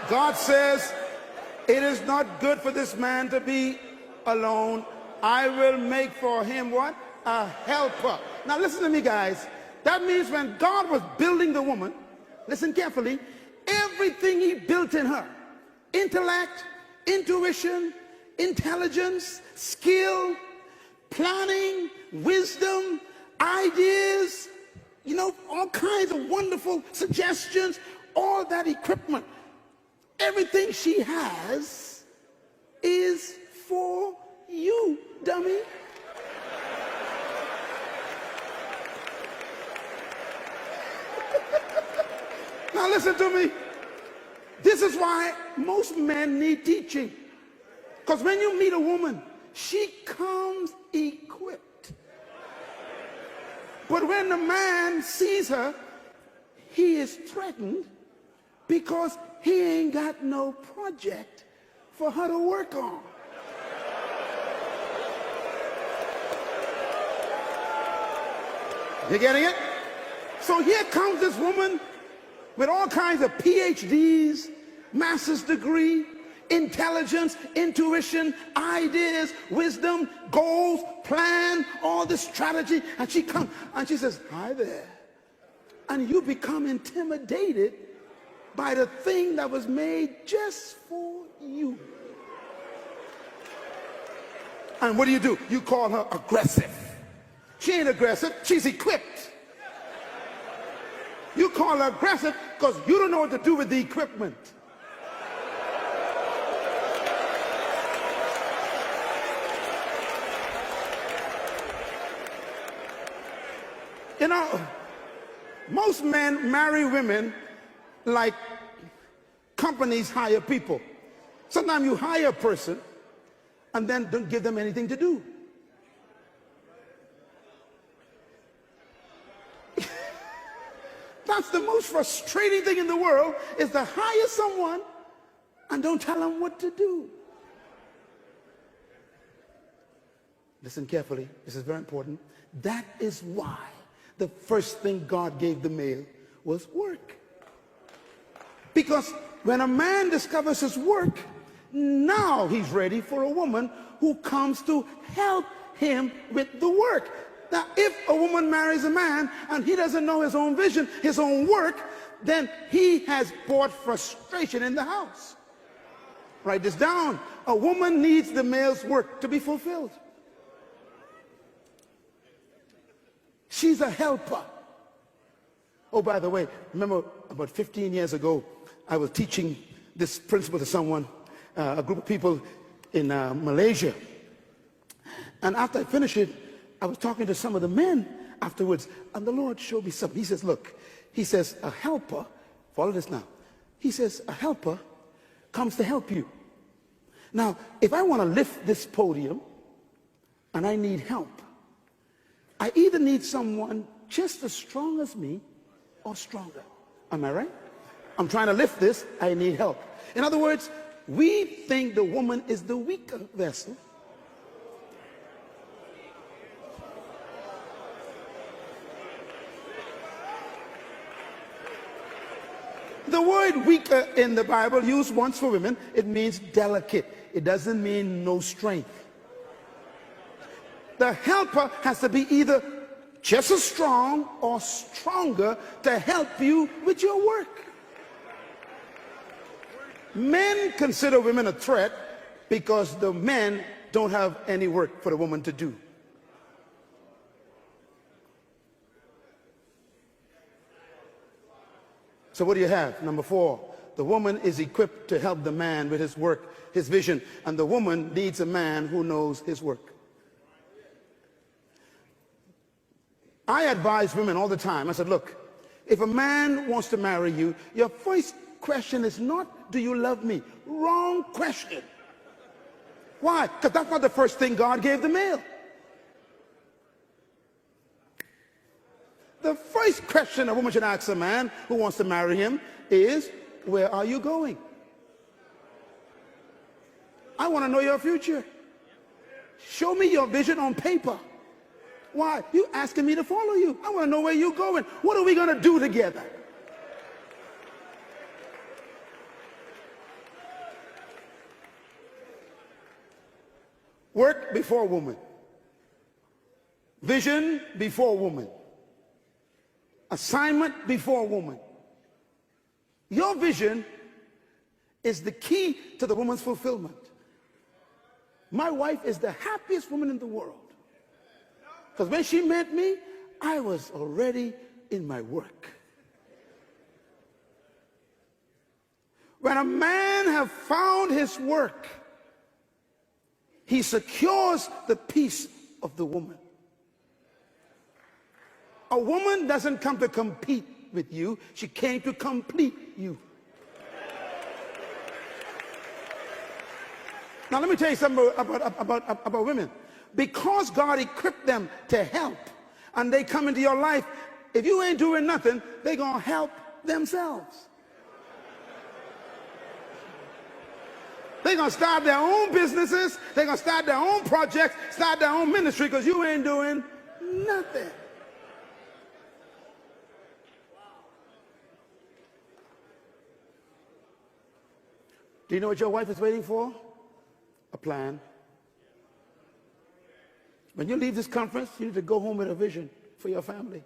God says, it is not good for this man to be alone. I will make for him what? A helper. Now listen to me, guys. That means when God was building the woman, listen carefully, everything he built in her, intellect, intuition, intelligence, skill, planning, wisdom, ideas, you know, all kinds of wonderful suggestions, all that equipment, everything she has is for you, dummy. Now listen to me. This is why most men need teaching. Because when you meet a woman, she comes equipped. But when the man sees her, he is threatened because he ain't got no project for her to work on. You getting it? So here comes this woman with all kinds of PhDs, master's degree, intelligence, intuition, ideas, wisdom, goals, plan, all this strategy. And she comes and she says, hi there. And you become intimidated by the thing that was made just for you. And what do? You call her aggressive. She ain't aggressive, she's equipped. You call her aggressive because you don't know what to do with the equipment. You know, most men marry women like companies hire people. Sometimes you hire a person and then don't give them anything to do. That's the most frustrating thing in the world, is to hire someone and don't tell them what to do. Listen carefully, this is very important. That is why the first thing God gave the male was work. Because when a man discovers his work, now he's ready for a woman who comes to help him with the work. Now, if a woman marries a man and he doesn't know his own vision, his own work, then he has brought frustration in the house. Write this down. A woman needs the male's work to be fulfilled. She's a helper. Oh, by the way, remember about 15 years ago, I was teaching this principle to someone, a group of people in Malaysia. And after I finished it, I was talking to some of the men afterwards, and the Lord showed me something. He says, look, he says, a helper, follow this now. He says, a helper comes to help you. Now, if I want to lift this podium and I need help, I either need someone just as strong as me or stronger. Am I right? I'm trying to lift this, I need help. In other words, we think the woman is the weaker vessel. The word weaker in the Bible, used once for women, it means delicate. It doesn't mean no strength. The helper has to be either just as strong or stronger to help you with your work. Men consider women a threat because the men don't have any work for the woman to do. So what do you have? Number 4, the woman is equipped to help the man with his work, his vision, and the woman needs a man who knows his work. I advise women all the time. I said, look, if a man wants to marry you, your first question is not, do you love me? Wrong question. Why? Because that's not the first thing God gave the male. The first question a woman should ask a man who wants to marry him is, where are you going? I want to know your future. Show me your vision on paper. Why? You asking me to follow you. I want to know where you're going. What are we going to do together? Work before woman. Vision before woman. Assignment before woman. Your vision is the key to the woman's fulfillment. My wife is the happiest woman in the world. Because when she met me, I was already in my work. When a man has found his work, he secures the peace of the woman. A woman doesn't come to compete with you. She came to complete you. Now let me tell you something about women. Because God equipped them to help, and they come into your life, if you ain't doing nothing, they're going to help themselves. They're going to start their own businesses. They're going to start their own projects, start their own ministry, because you ain't doing nothing. Do you know what your wife is waiting for? A plan. When you leave this conference, you need to go home with a vision for your family.